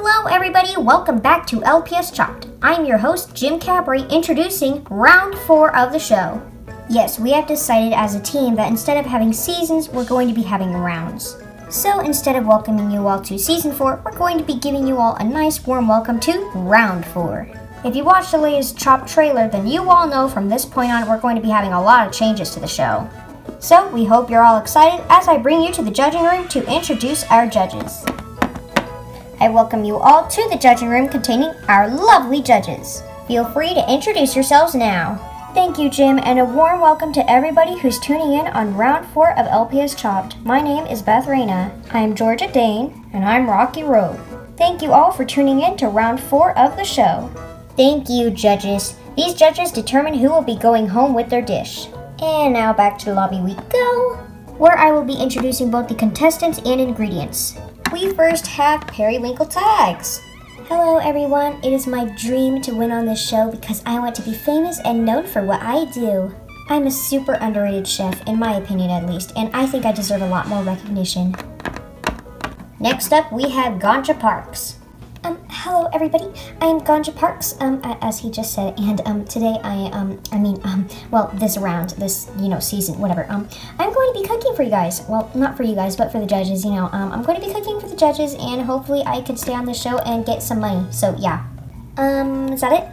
Hello everybody, welcome back to LPS Chopped. I'm your host, Jim Cabre, introducing round 4 of the show. Yes, we have decided as a team that instead of having seasons, we're going to be having rounds. So instead of welcoming you all to season 4, we're going to be giving you all a nice warm welcome to round 4. If you watched the latest Chopped trailer, then you all know from this point on we're going to be having a lot of changes to the show. So we hope you're all excited as I bring you to the judging room to introduce our judges. I welcome you all to the judging room containing our lovely judges. Feel free to introduce yourselves now. Thank you, Jim, and a warm welcome to everybody who's tuning in on round 4 of LPS Chopped. My name is Beth Reyna. I'm Georgia Dane, and I'm Rocky Road. Thank you all for tuning in to round 4 of the show. Thank you, judges. These judges determine who will be going home with their dish. And now back to the lobby we go, where I will be introducing both the contestants and ingredients. We first have periwinkle tags. Hello everyone, it is my dream to win on this show because I want to be famous and known for what I do. I'm a super underrated chef, in my opinion at least, and I think I deserve a lot more recognition. Next up, we have Ganja Parks. Hello everybody, I am Ganja Parks, as he just said, and today this season, whatever, I'm going to be cooking for you guys. Well, not for you guys, but for the judges, I'm going to be cooking for the judges, and hopefully I can stay on the show and get some money, so yeah. Is that it?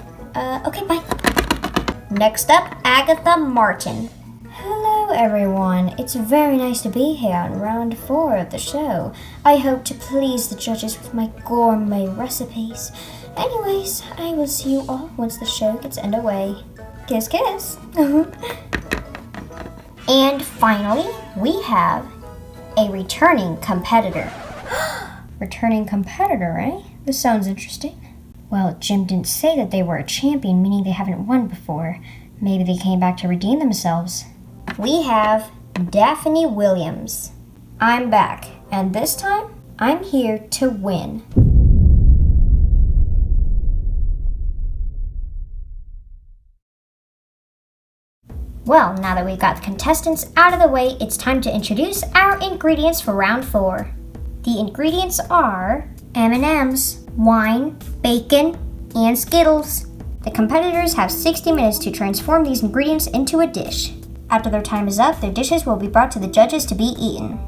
Okay, bye. Next up, Agatha Martin. Hello everyone, it's very nice to be here on round 4 of the show. I hope to please the judges with my gourmet recipes. Anyways, I will see you all once the show gets underway. Kiss, kiss. And finally, we have a returning competitor. Returning competitor, eh? This sounds interesting. Well, Jim didn't say that they were a champion, meaning they haven't won before. Maybe they came back to redeem themselves. We have Daphne Williams. I'm back, and this time, I'm here to win. Well, now that we've got the contestants out of the way, it's time to introduce our ingredients for round 4. The ingredients are M&Ms, wine, bacon, and Skittles. The competitors have 60 minutes to transform these ingredients into a dish. After their time is up, their dishes will be brought to the judges to be eaten.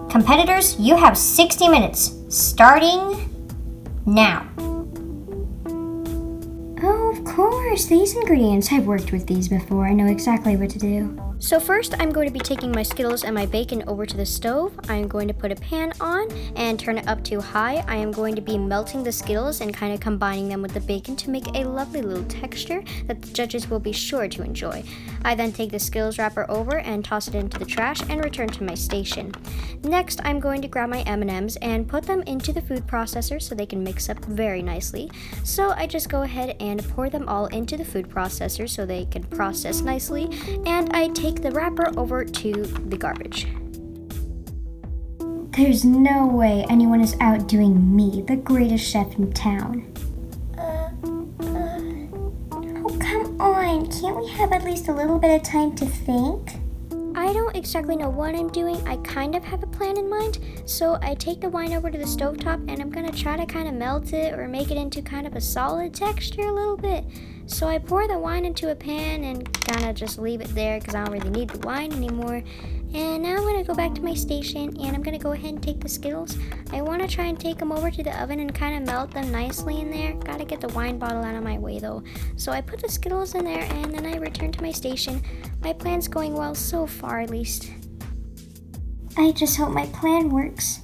Competitors, you have 60 minutes, starting now. Oh, of course, these ingredients. I've worked with these before. I know exactly what to do. So first, I'm going to be taking my Skittles and my bacon over to the stove. I'm going to put a pan on and turn it up to high. I am going to be melting the Skittles and kind of combining them with the bacon to make a lovely little texture that the judges will be sure to enjoy. I then take the Skittles wrapper over and toss it into the trash and return to my station. Next, I'm going to grab my M&Ms and put them into the food processor so they can mix up very nicely. So I just go ahead and pour them all into the food processor so they can process nicely, and I take the wrapper over to the garbage. There's no way anyone is outdoing me, the greatest chef in town. Oh, come on, can't we have at least a little bit of time to think? I don't exactly know what I'm doing. I kind of have a plan in mind. So I take the wine over to the stovetop and I'm gonna try to kind of melt it or make it into kind of a solid texture a little bit. So I pour the wine into a pan and kind of just leave it there because I don't really need the wine anymore. And now I'm going to go back to my station and I'm going to go ahead and take the Skittles. I want to try and take them over to the oven and kind of melt them nicely in there. Got to get the wine bottle out of my way though. So I put the Skittles in there and then I return to my station. My plan's going well so far at least. I just hope my plan works.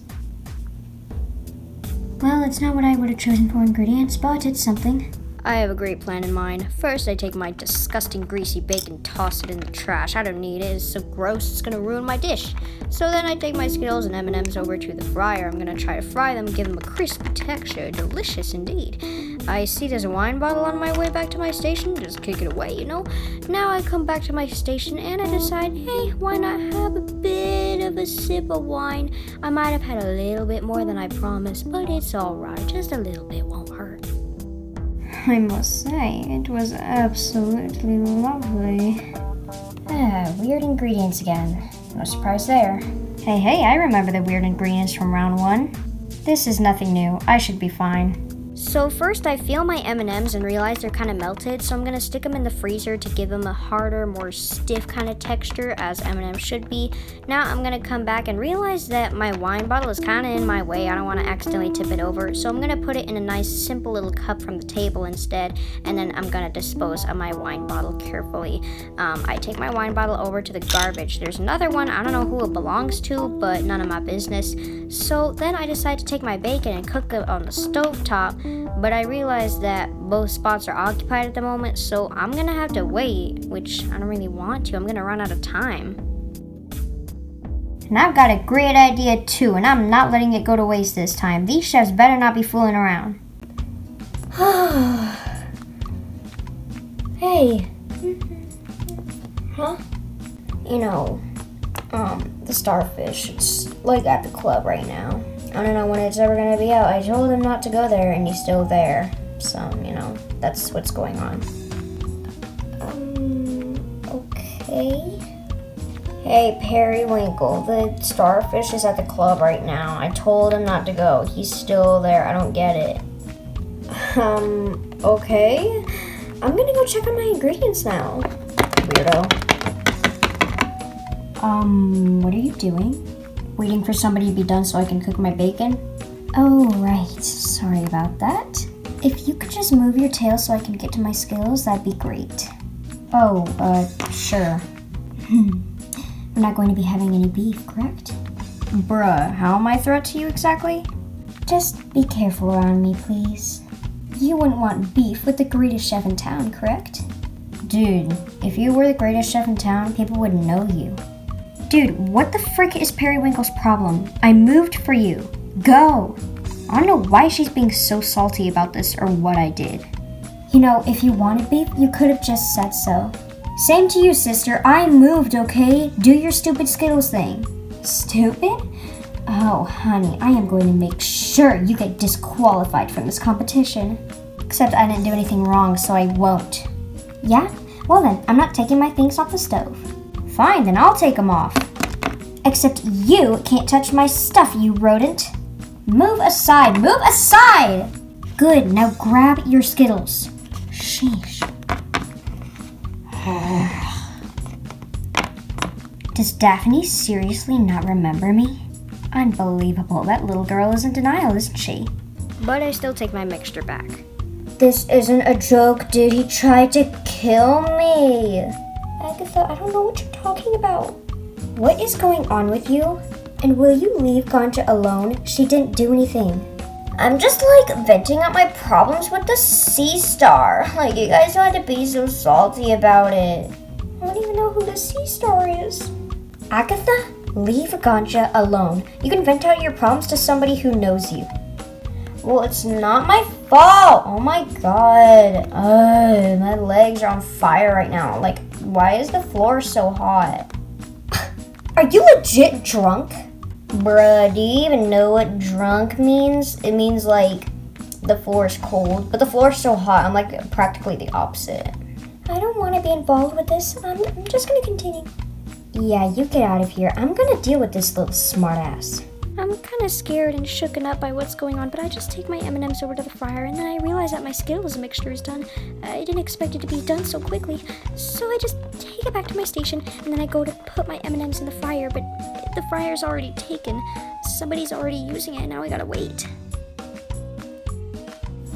Well, it's not what I would have chosen for ingredients, but it's something. I have a great plan in mind. First, I take my disgusting greasy bacon, toss it in the trash. I don't need it. It's so gross, it's gonna ruin my dish. So then I take my Skittles and M&Ms over to the fryer. I'm gonna try to fry them, give them a crispy texture. Delicious indeed. I see there's a wine bottle on my way back to my station. Just kick it away, Now I come back to my station and I decide, hey, why not have a bit of a sip of wine? I might have had a little bit more than I promised, but it's alright. Just a little bit won't hurt. I must say, it was absolutely lovely. Weird ingredients again. No surprise there. Hey, I remember the weird ingredients from round 1. This is nothing new. I should be fine. So first I feel my M&Ms and realize they're kind of melted, so I'm going to stick them in the freezer to give them a harder, more stiff kind of texture as M&Ms should be. Now I'm going to come back and realize that my wine bottle is kind of in my way. I don't want to accidentally tip it over, so I'm going to put it in a nice simple little cup from the table instead, and then I'm going to dispose of my wine bottle carefully. I take my wine bottle over to the garbage. There's another one, I don't know who it belongs to, but none of my business. So then I decide to take my bacon and cook it on the stovetop. But I realized that both spots are occupied at the moment, so I'm gonna have to wait, which I don't really want to. I'm gonna run out of time. And I've got a great idea too, and I'm not letting it go to waste this time. These chefs better not be fooling around. Hey. Huh? You know, the starfish, it's like at the club right now. I don't know when it's ever gonna be out. I told him not to go there and he's still there. So, you know, that's what's going on. Okay. Hey, Periwinkle, the starfish is at the club right now. I told him not to go. He's still there. I don't get it. Okay. I'm gonna go check on my ingredients now. Weirdo. What are you doing? Waiting for somebody to be done so I can cook my bacon? Oh, right. Sorry about that. If you could just move your tail so I can get to my Skittles, that'd be great. Oh, sure. We're not going to be having any beef, correct? Bruh, how am I a threat to you exactly? Just be careful around me, please. You wouldn't want beef with the greatest chef in town, correct? Dude, if you were the greatest chef in town, people would know you. Dude, what the frick is Periwinkle's problem? I moved for you. Go! I don't know why she's being so salty about this or what I did. You know, if you wanted beef, you could have just said so. Same to you, sister. I moved, okay? Do your stupid Skittles thing. Stupid? Oh, honey, I am going to make sure you get disqualified from this competition. Except I didn't do anything wrong, so I won't. Yeah? Well then, I'm not taking my things off the stove. Fine, then I'll take them off. Except you can't touch my stuff, you rodent. Move aside, move aside! Good, now grab your Skittles. Sheesh. Does Daphne seriously not remember me? Unbelievable, that little girl is in denial, isn't she? But I still take my mixture back. This isn't a joke, dude. He tried to kill me. Agatha, I don't know what you're talking about. What is going on with you? And will you leave Ganja alone? She didn't do anything. I'm just venting out my problems with the sea star. You guys don't have to be so salty about it. I don't even know who the sea star is. Agatha, leave Ganja alone. You can vent out your problems to somebody who knows you. Well, it's not my fault. Oh my god. My legs are on fire right now. Why is the floor so hot? Are you legit drunk? Bruh, do you even know what drunk means? It means the floor is cold, but the floor is so hot. I'm practically the opposite. I don't want to be involved with this. I'm just gonna continue. Yeah, you get out of here. I'm gonna deal with this little smartass. I'm kind of scared and shooken up by what's going on, but I just take my M&Ms over to the fryer, and then I realize that my Skittles mixture is done. I didn't expect it to be done so quickly, so I just take it back to my station, and then I go to put my M&Ms in the fryer, but the fryer's already taken. Somebody's already using it, and now I gotta wait.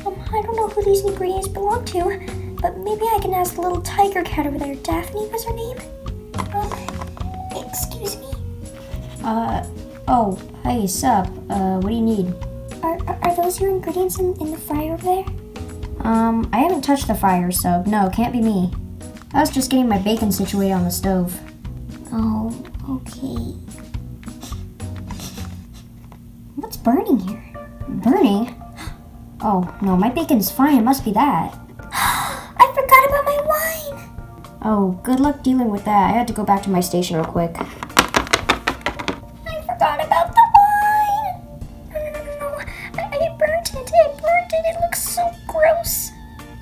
I don't know who these ingredients belong to, but maybe I can ask the little tiger cat over there. Daphne was her name? Excuse me? Oh, hey, sup? What do you need? Are those your ingredients in the fryer over there? I haven't touched the fryer, so no, can't be me. I was just getting my bacon situated on the stove. Oh, okay. What's burning here? Burning? Oh, no, my bacon's fine. It must be that. I forgot about my wine! Oh, good luck dealing with that. I had to go back to my station real quick. I forgot about the wine! No. I burnt it. It looks so gross.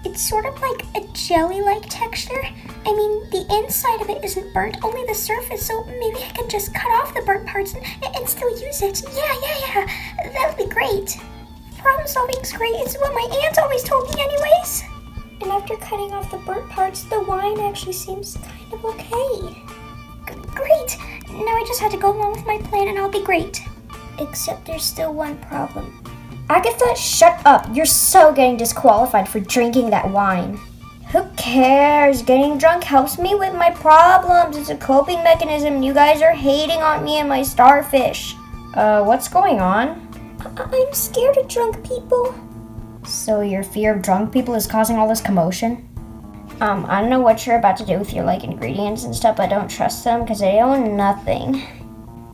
It's sort of like a jelly-like texture. I mean, the inside of it isn't burnt, only the surface, so maybe I can just cut off the burnt parts and still use it. Yeah. That would be great. problem solving's great. It's what my aunt always told me anyways. And after cutting off the burnt parts, the wine actually seems kind of okay. Great! Now I just have to go along with my plan and I'll be great. Except there's still one problem. Agatha, shut up. You're so getting disqualified for drinking that wine. Who cares? Getting drunk helps me with my problems. It's a coping mechanism. You guys are hating on me and my starfish. What's going on? I'm scared of drunk people. So your fear of drunk people is causing all this commotion? I don't know what you're about to do with your, ingredients and stuff, but I don't trust them because they own nothing.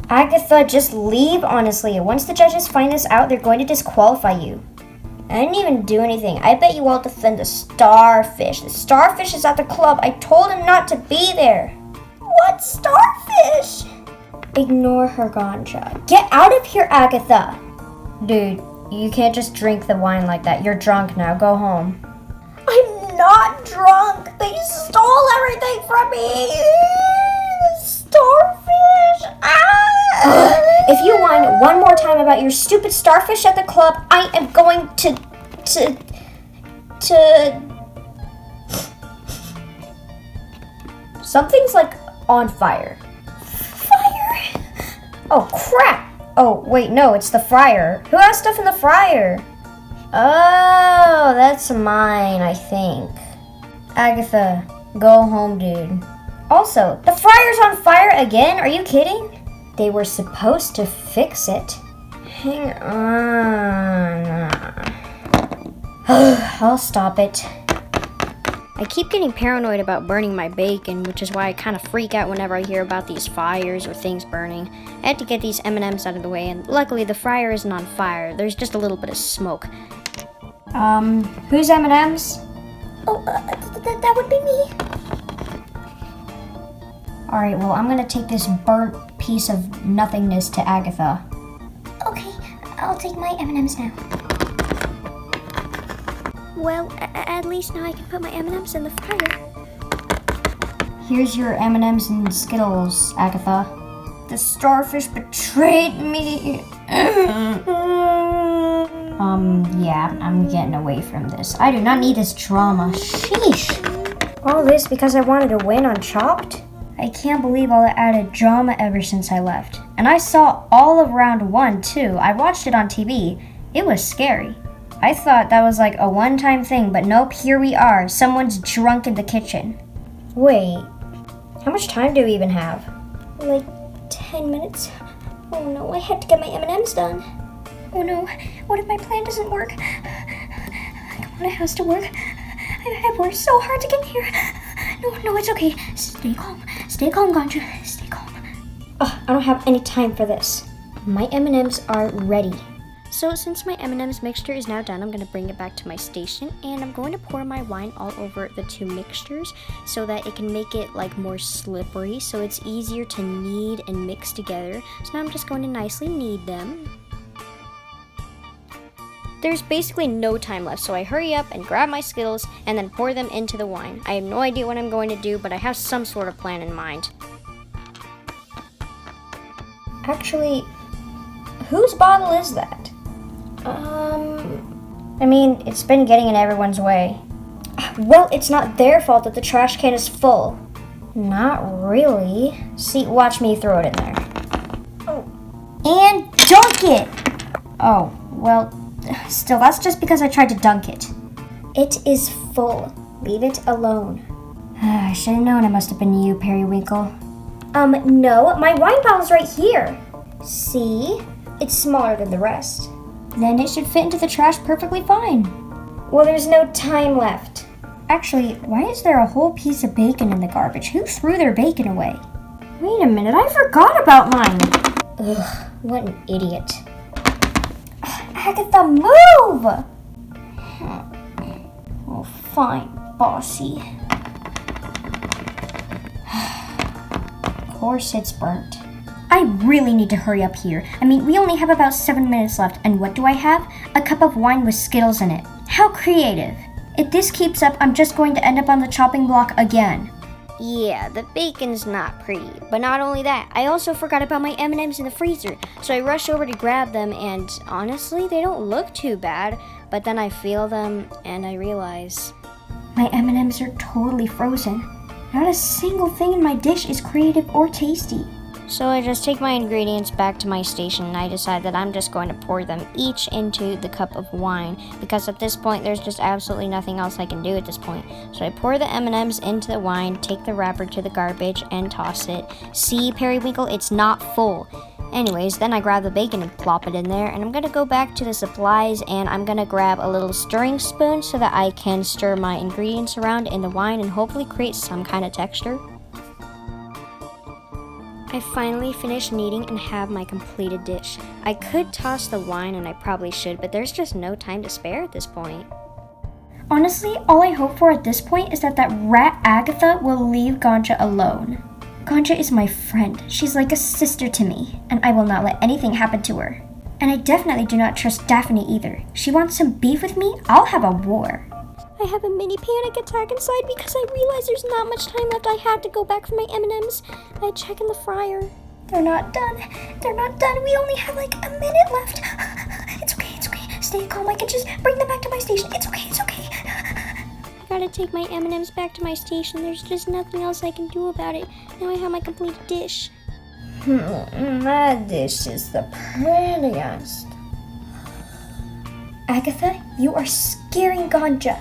Agatha, just leave, honestly. Once the judges find this out, they're going to disqualify you. I didn't even do anything. I bet you all defend the starfish. The starfish is at the club. I told him not to be there. What starfish? Ignore her, Ganja. Get out of here, Agatha. Dude, you can't just drink the wine like that. You're drunk now. Go home. I'm not drunk. They stole everything from me. Starfish. If you whine one more time about your stupid starfish at the club, I am going to... Something's on fire. Fire? Oh, crap. Oh, wait, no, it's the fryer. Who has stuff in the fryer? Oh, that's mine, I think. Agatha, go home, dude. Also, the fryer's on fire again? Are you kidding? They were supposed to fix it. Hang on. I'll stop it. I keep getting paranoid about burning my bacon, which is why I kind of freak out whenever I hear about these fires or things burning. I had to get these M&Ms out of the way, and luckily the fryer isn't on fire. There's just a little bit of smoke. Whose M&Ms? Oh, that would be me. Alright, well, I'm gonna take this burnt piece of nothingness to Agatha. Okay, I'll take my M&Ms now. Well, at least now I can put my M&Ms in the fryer. Here's your M&Ms and Skittles, Agatha. The starfish betrayed me. Yeah, I'm getting away from this. I do not need this drama. Sheesh. All this because I wanted to win on Chopped? I can't believe all the added drama ever since I left. And I saw all of round 1 too. I watched it on TV. It was scary. I thought that was a one-time thing, but nope, here we are. Someone's drunk in the kitchen. Wait, how much time do we even have? 10 minutes. Oh no, I had to get my M&Ms done. Oh no, what if my plan doesn't work? Come on, it has to work. I've worked so hard to get here. No, it's okay. Stay calm, Ganja. Stay calm. I don't have any time for this. My M&Ms are ready. So since my M&Ms mixture is now done, I'm going to bring it back to my station, and I'm going to pour my wine all over the two mixtures so that it can make it more slippery, so it's easier to knead and mix together. So now I'm just going to nicely knead them. There's basically no time left, so I hurry up and grab my Skittles and then pour them into the wine. I have no idea what I'm going to do, but I have some sort of plan in mind. Actually, whose bottle is that? It's been getting in everyone's way. Well, it's not their fault that the trash can is full. Not really. See, watch me throw it in there. Oh. And dunk it! Oh, well, still, that's just because I tried to dunk it. It is full. Leave it alone. I should have known it must have been you, Periwinkle. No, my wine bottle's right here. See? It's smaller than the rest. Then it should fit into the trash perfectly fine. Well, there's no time left. Actually, why is there a whole piece of bacon in the garbage? Who threw their bacon away? Wait a minute, I forgot about mine. Ugh, what an idiot. Agatha, move! Oh, fine, bossy. Of course it's burnt. I really need to hurry up here. We only have about 7 minutes left, and what do I have? A cup of wine with Skittles in it. How creative. If this keeps up, I'm just going to end up on the chopping block again. Yeah, the bacon's not pretty. But not only that, I also forgot about my M&Ms in the freezer. So I rushed over to grab them, and honestly, they don't look too bad. But then I feel them, and I realize my M&Ms are totally frozen. Not a single thing in my dish is creative or tasty. So I just take my ingredients back to my station, and I decide that I'm just going to pour them each into the cup of wine, because at this point there's just absolutely nothing else I can do at this point. So I pour the M&Ms into the wine, take the wrapper to the garbage, and toss it. See, Periwinkle, it's not full. Anyways, then I grab the bacon and plop it in there, and I'm gonna go back to the supplies, and I'm gonna grab a little stirring spoon so that I can stir my ingredients around in the wine and hopefully create some kind of texture. I finally finished kneading and have my completed dish. I could toss the wine, and I probably should, but there's just no time to spare at this point. Honestly, all I hope for at this point is that rat Agatha will leave Ganja alone. Ganja is my friend. She's like a sister to me, and I will not let anything happen to her. And I definitely do not trust Daphne either. She wants some beef with me, I'll have a war. I have a mini panic attack inside because I realize there's not much time left. I have to go back for my M&Ms. I check in the fryer. They're not done. They're not done. We only have like a minute left. It's okay, it's okay. Stay calm. I can just bring them back to my station. It's okay, it's okay. I gotta take my M&Ms back to my station. There's just nothing else I can do about it. Now I have my complete dish. My dish is the prettiest. Agatha, you are scaring Ganja.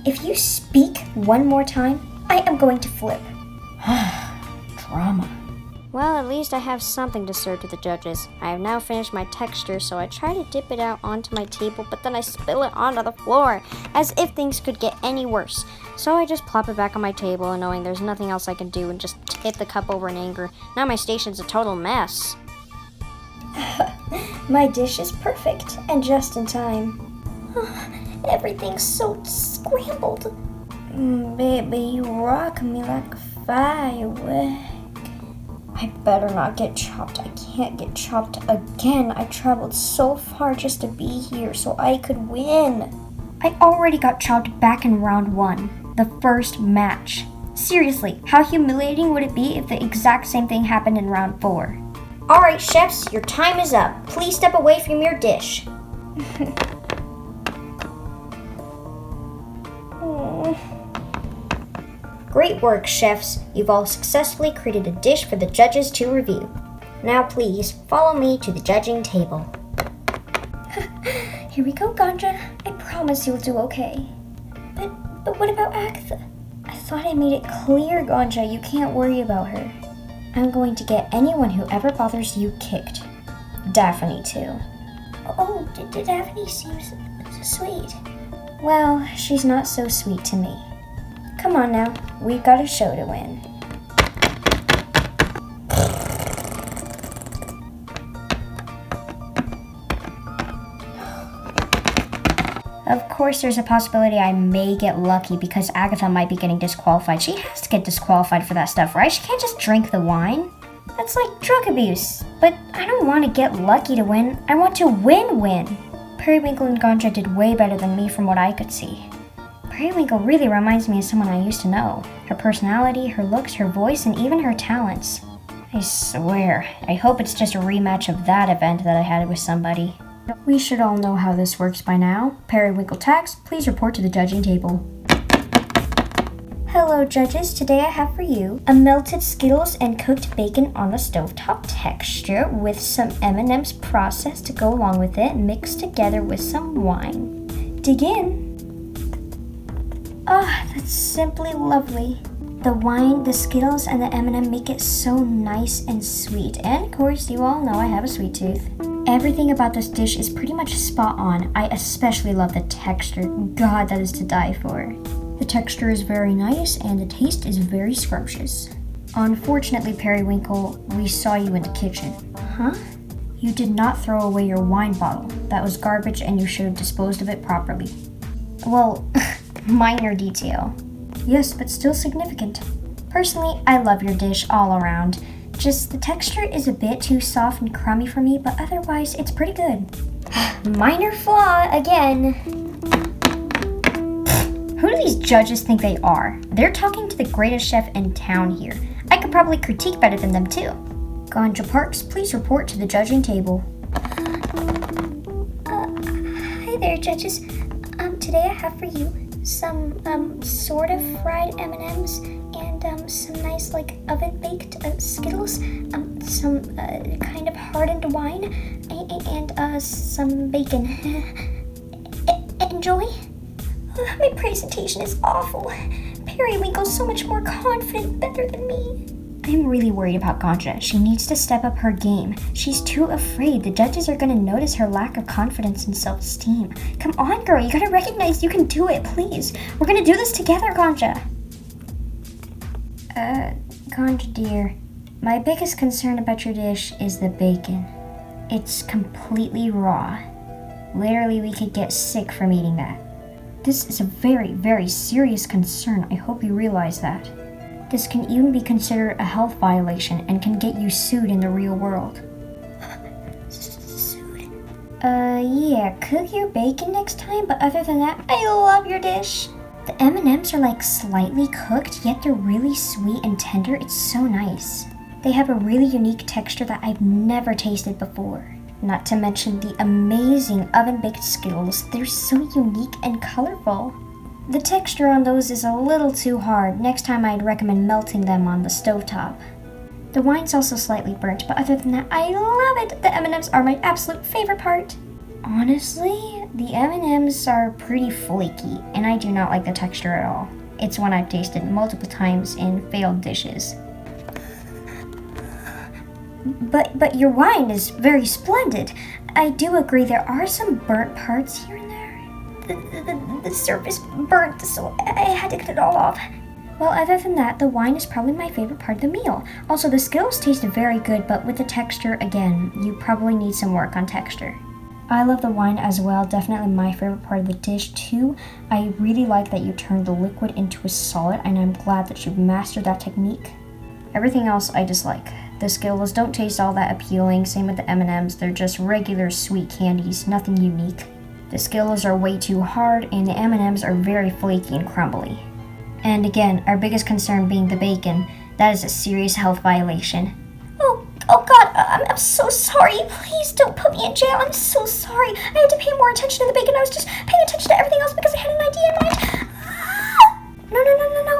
If you speak one more time, I am going to flip. Drama. Well, at least I have something to serve to the judges. I have now finished my texture, so I try to dip it out onto my table, but then I spill it onto the floor, as if things could get any worse. So I just plop it back on my table, and knowing there's nothing else I can do, and just tip the cup over in anger. Now my station's a total mess. My dish is perfect, and just in time. Everything's so scrambled. Baby, you rock me like a firework. I better not get chopped. I can't get chopped again. I traveled so far just to be here so I could win. I already got chopped back in round 1, the first match. Seriously, how humiliating would it be if the exact same thing happened in round 4? Alright, chefs, your time is up. Please step away from your dish. Great work, chefs. You've all successfully created a dish for the judges to review. Now please, follow me to the judging table. Here we go, Ganja. I promise you'll do okay. But what about Agatha? I thought I made it clear, Ganja, you can't worry about her. I'm going to get anyone who ever bothers you kicked. Daphne, too. Oh, Daphne seems sweet. Well, she's not so sweet to me. Come on now, we've got a show to win. Of course, there's a possibility I may get lucky because Agatha might be getting disqualified. She has to get disqualified for that stuff, right? She can't just drink the wine. That's like drug abuse. But I don't want to get lucky to win. I want to win. Periwinkle and Ganja did way better than me from what I could see. Periwinkle really reminds me of someone I used to know. Her personality, her looks, her voice, and even her talents. I swear, I hope it's just a rematch of that event that I had with somebody. We should all know how this works by now. Periwinkle Tax, please report to the judging table. Hello judges, today I have for you a melted Skittles and cooked bacon on the stovetop texture with some M&Ms processed to go along with it, mixed together with some wine. Dig in. Ah, that's simply lovely. The wine, the Skittles, and the M&M make it so nice and sweet. And of course, you all know I have a sweet tooth. Everything about this dish is pretty much spot on. I especially love the texture. God, that is to die for. The texture is very nice and the taste is very scrumptious. Unfortunately, Periwinkle, we saw you in the kitchen. Huh? You did not throw away your wine bottle. That was garbage and you should have disposed of it properly. Well, minor detail. Yes, but still significant. Personally, I love your dish all around. Just the texture is a bit too soft and crummy for me, but otherwise it's pretty good. Minor flaw again. Who do these judges think they are? They're talking to the greatest chef in town here. I could probably critique better than them too. Ganja Parks, please report to the judging table. Hi there, judges. Today I have for you some sort of fried M&Ms and some nice oven-baked Skittles, some kind of hardened wine, and some bacon. Enjoy. My presentation is awful. Periwinkle's so much more confident, better than me. I'm really worried about Ganja. She needs to step up her game. She's too afraid. The judges are going to notice her lack of confidence and self-esteem. Come on, girl. You got to recognize you can do it, please. We're going to do this together, Ganja. Ganja, dear. My biggest concern about your dish is the bacon. It's completely raw. Literally, we could get sick from eating that. This is a very, very serious concern. I hope you realize that. This can even be considered a health violation and can get you sued in the real world. Sued? Yeah, cook your bacon next time, but other than that, I love your dish. The M&Ms are slightly cooked, yet they're really sweet and tender. It's so nice. They have a really unique texture that I've never tasted before. Not to mention the amazing oven-baked Skittles. They're so unique and colorful. The texture on those is a little too hard. Next time I'd recommend melting them on the stovetop. The wine's also slightly burnt, but other than that, I love it. The M&Ms are my absolute favorite part. Honestly, the M&Ms are pretty flaky, and I do not like the texture at all. It's one I've tasted multiple times in failed dishes. But your wine is very splendid. I do agree there are some burnt parts here and there. The surface burnt, so I had to cut it all off. Well, other than that, the wine is probably my favorite part of the meal. Also, the Skittles taste very good, but with the texture, again, you probably need some work on texture. I love the wine as well, definitely my favorite part of the dish too. I really like that you turned the liquid into a solid, and I'm glad that you've mastered that technique. Everything else I dislike. The Skittles don't taste all that appealing, same with the M&Ms, they're just regular sweet candies, nothing unique. The Skittles are way too hard, and the M&Ms are very flaky and crumbly. And again, our biggest concern being the bacon. That is a serious health violation. Oh God, I'm so sorry. Please don't put me in jail. I'm so sorry. I had to pay more attention to the bacon. I was just paying attention to everything else because I had an idea in mind. No,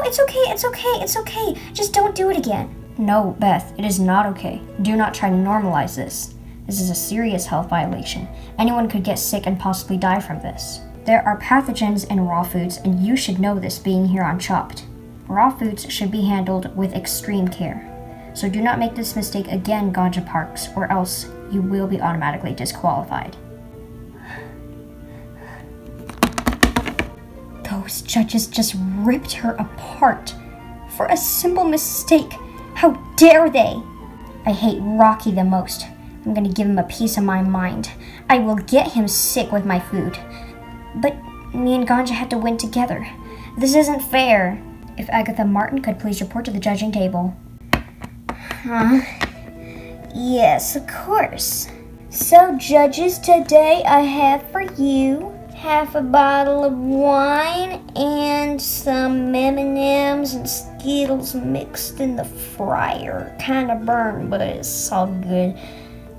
it's okay. Just don't do it again. No, Beth, it is not okay. Do not try to normalize this. This is a serious health violation. Anyone could get sick and possibly die from this. There are pathogens in raw foods, and you should know this being here on Chopped. Raw foods should be handled with extreme care. So do not make this mistake again, Ganja Parks, or else you will be automatically disqualified. Those judges just ripped her apart for a simple mistake. How dare they? I hate Rocky the most. I'm gonna give him a piece of my mind. I will get him sick with my food. But me and Ganja had to win together. This isn't fair. If Agatha Martin could please report to the judging table. Yes, of course. So, judges, today I have for you half a bottle of wine and some M&Ms and Skittles mixed in the fryer. Kind of burned, but it's all good.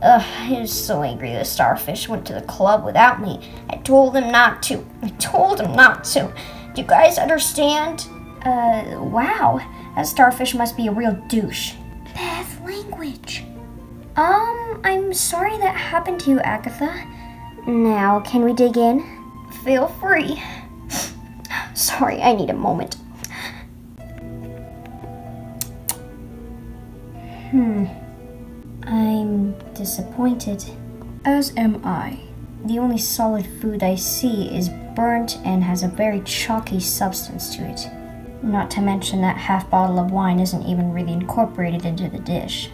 I was so angry the starfish went to the club without me. I told him not to. Do you guys understand? Wow. That starfish must be a real douche. Bad language. I'm sorry that happened to you, Agatha. Now, can we dig in? Feel free. Sorry, I need a moment. I'm disappointed. As am I. The only solid food I see is burnt and has a very chalky substance to it. Not to mention that half bottle of wine isn't even really incorporated into the dish.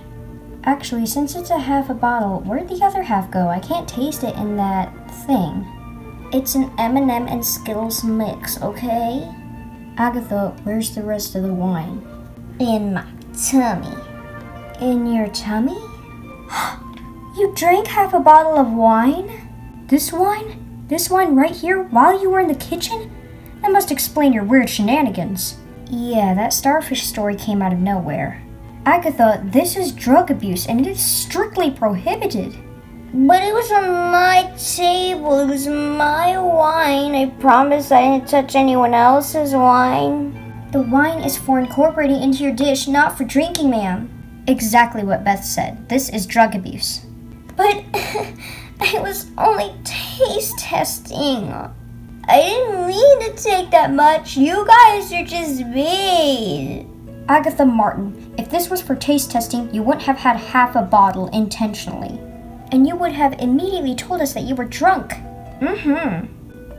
Actually, since it's a half a bottle, where'd the other half go? I can't taste it in that thing. It's an M&M and Skittles mix, okay? Agatha, where's the rest of the wine? In my tummy. In your tummy? You drank half a bottle of wine? This wine? This wine right here while you were in the kitchen? That must explain your weird shenanigans. Yeah, that starfish story came out of nowhere. Agatha, this is drug abuse and it is strictly prohibited. But it was on my table. It was my wine. I promised I didn't touch anyone else's wine. The wine is for incorporating into your dish, not for drinking, ma'am. Exactly what Beth said. This is drug abuse. But I was only taste testing. I didn't mean to take that much. You guys are just mean. Agatha Martin, if this was for taste testing, you wouldn't have had half a bottle intentionally. And you would have immediately told us that you were drunk.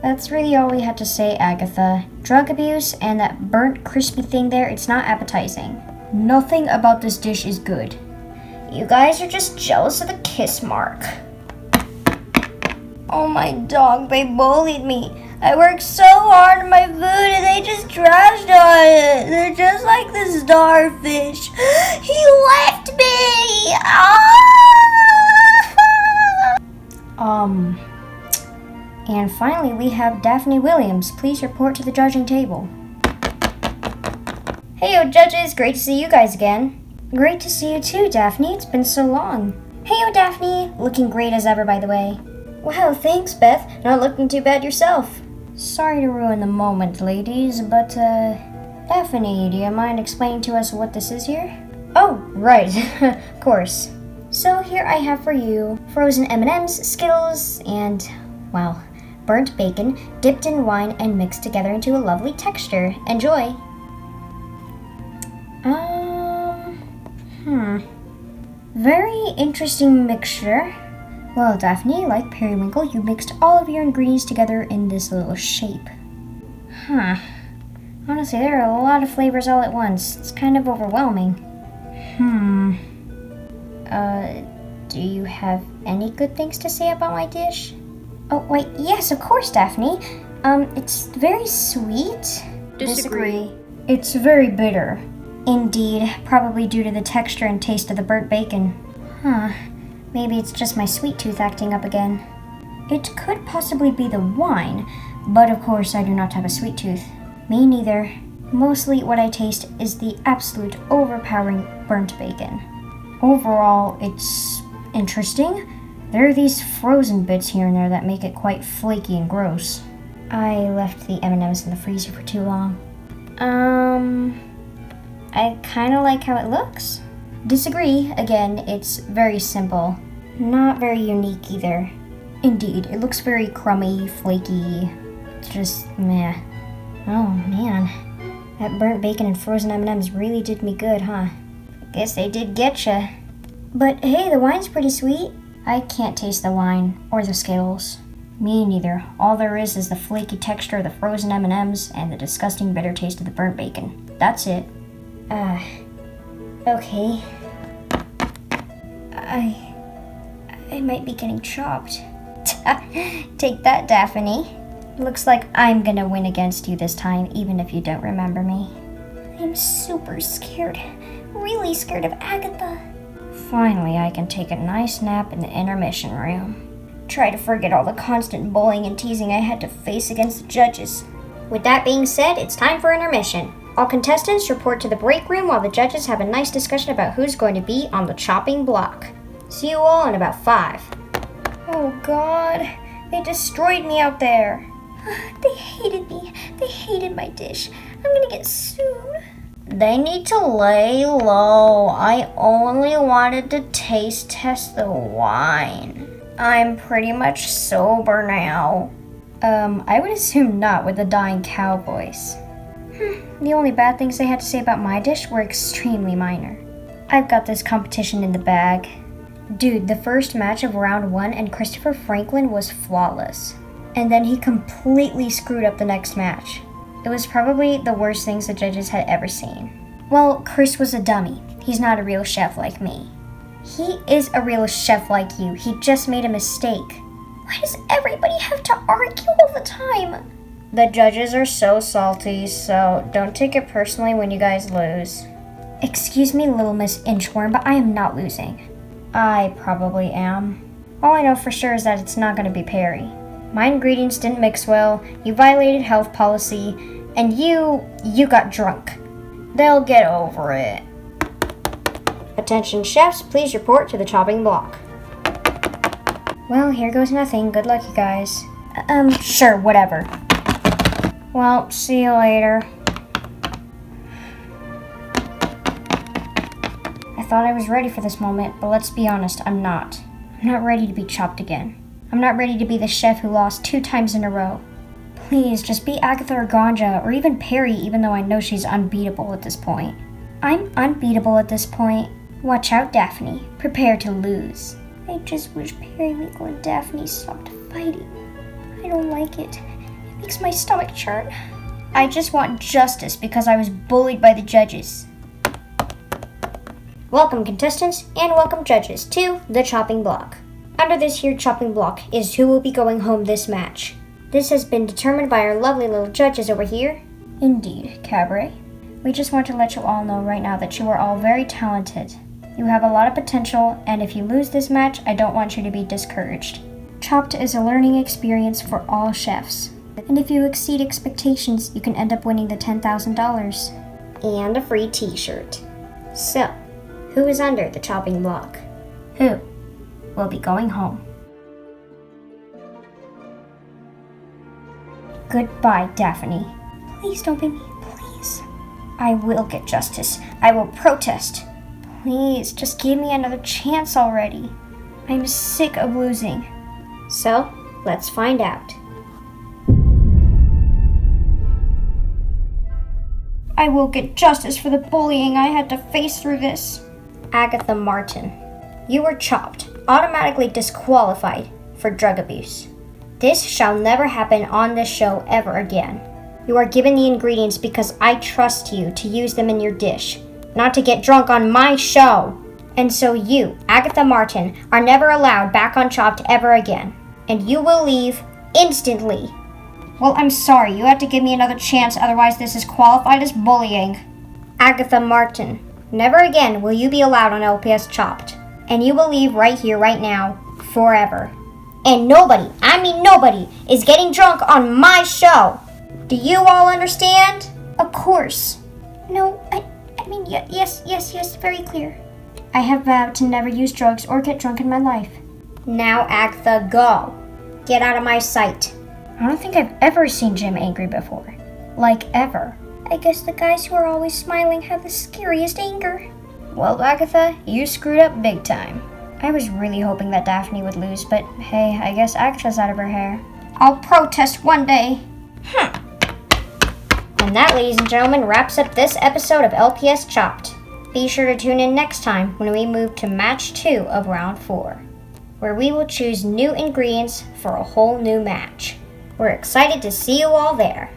That's really all we had to say, Agatha. Drug abuse and that burnt crispy thing there, it's not appetizing. Nothing about this dish is good. You guys are just jealous of the kiss mark. Oh my dog, they bullied me. I worked so hard on my food and they just trashed on it. They're just like the starfish. He left me! And finally we have Daphne Williams. Please report to the judging table. Heyo judges, great to see you guys again. Great to see you too, Daphne. It's been so long. Heyo Daphne, looking great as ever by the way. Wow, thanks Beth. Not looking too bad yourself. Sorry to ruin the moment, ladies, but Daphne, do you mind explaining to us what this is here? Oh, right, of course. So here I have for you frozen M&Ms, Skittles, and, well, burnt bacon dipped in wine and mixed together into a lovely texture. Enjoy! Very interesting mixture. Well, Daphne, like Periwinkle, you mixed all of your ingredients together in this little shape. Honestly, there are a lot of flavors all at once. It's kind of overwhelming. Do you have any good things to say about my dish? Oh, wait, yes, of course, Daphne. It's very sweet. Disagree. It's very bitter. Indeed, probably due to the texture and taste of the burnt bacon. Maybe it's just my sweet tooth acting up again. It could possibly be the wine, but of course I do not have a sweet tooth. Me neither. Mostly what I taste is the absolute overpowering burnt bacon. Overall, it's interesting. There are these frozen bits here and there that make it quite flaky and gross. I left the M&Ms in the freezer for too long. I kind of like how it looks. Disagree. Again, it's very simple. Not very unique either. Indeed, it looks very crummy, flaky. It's just meh. Oh man, that burnt bacon and frozen M&Ms really did me good, huh? Guess they did getcha. But hey, the wine's pretty sweet. I can't taste the wine or the Skittles. Me neither. All there is the flaky texture of the frozen M&Ms and the disgusting bitter taste of the burnt bacon. That's it. Okay. I might be getting chopped. Take that, Daphne. Looks like I'm gonna win against you this time, even if you don't remember me. I'm super scared. Really scared of Agatha. Finally, I can take a nice nap in the intermission room. Try to forget all the constant bullying and teasing I had to face against the judges. With that being said, it's time for intermission. All contestants report to the break room while the judges have a nice discussion about who's going to be on the chopping block. See you all in about 5. Oh God, they destroyed me out there. They hated me. They hated my dish. I'm gonna get sued. They need to lay low. I only wanted to taste test the wine. I'm pretty much sober now. I would assume not with the dying cow voice. The only bad things they had to say about my dish were extremely minor. I've got this competition in the bag. Dude, the first match of round 1 and Christopher Franklin was flawless. And then he completely screwed up the next match. It was probably the worst things the judges had ever seen. Well, Chris was a dummy. He's not a real chef like me. He is a real chef like you. He just made a mistake. Why does everybody have to argue all the time? The judges are so salty, so don't take it personally when you guys lose. Excuse me, little Miss Inchworm, but I am not losing. I probably am. All I know for sure is that it's not going to be Perry. My ingredients didn't mix well, you violated health policy, and you got drunk. They'll get over it. Attention chefs, please report to the chopping block. Well, here goes nothing. Good luck, you guys. Sure, whatever. Well, see you later. I thought I was ready for this moment, but let's be honest, I'm not. I'm not ready to be chopped again. I'm not ready to be the chef who lost 2 times in a row. Please, just be Agatha or Ganja, or even Perry, even though I know she's unbeatable at this point. I'm unbeatable at this point. Watch out, Daphne. Prepare to lose. I just wish Periwinkle and Daphne stopped fighting. I don't like it. It makes my stomach churn. I just want justice because I was bullied by the judges. Welcome, contestants, and welcome, judges, to the chopping block. Under this here chopping block is who will be going home this match. This has been determined by our lovely little judges over here. Indeed, Cabre. We just want to let you all know right now that you are all very talented. You have a lot of potential, and if you lose this match, I don't want you to be discouraged. Chopped is a learning experience for all chefs. And if you exceed expectations, you can end up winning the $10,000. And a free t-shirt. So, who is under the chopping block? Who will be going home? Goodbye, Daphne. Please don't be me, please. I will get justice. I will protest. Please, just give me another chance already. I'm sick of losing. So, let's find out. I will get justice for the bullying I had to face through this. Agatha Martin, you were chopped, automatically disqualified for drug abuse. This shall never happen on this show ever again. You are given the ingredients because I trust you to use them in your dish, not to get drunk on my show. And so you, Agatha Martin, are never allowed back on Chopped ever again. And you will leave instantly. Well, I'm sorry, you have to give me another chance, otherwise this is qualified as bullying. Agatha Martin, never again will you be allowed on LPS Chopped. And you will leave right here, right now, forever. And nobody, I mean nobody, is getting drunk on my show. Do you all understand? Of course. No, I mean, yes, very clear. I have vowed to never use drugs or get drunk in my life. Now, Agatha, go. Get out of my sight. I don't think I've ever seen Jim angry before. Like, ever. I guess the guys who are always smiling have the scariest anger. Well, Agatha, you screwed up big time. I was really hoping that Daphne would lose, but hey, I guess Agatha's out of her hair. I'll protest one day. And that, ladies and gentlemen, wraps up this episode of LPS Chopped. Be sure to tune in next time when we move to match 2 of round 4, where we will choose new ingredients for a whole new match. We're excited to see you all there.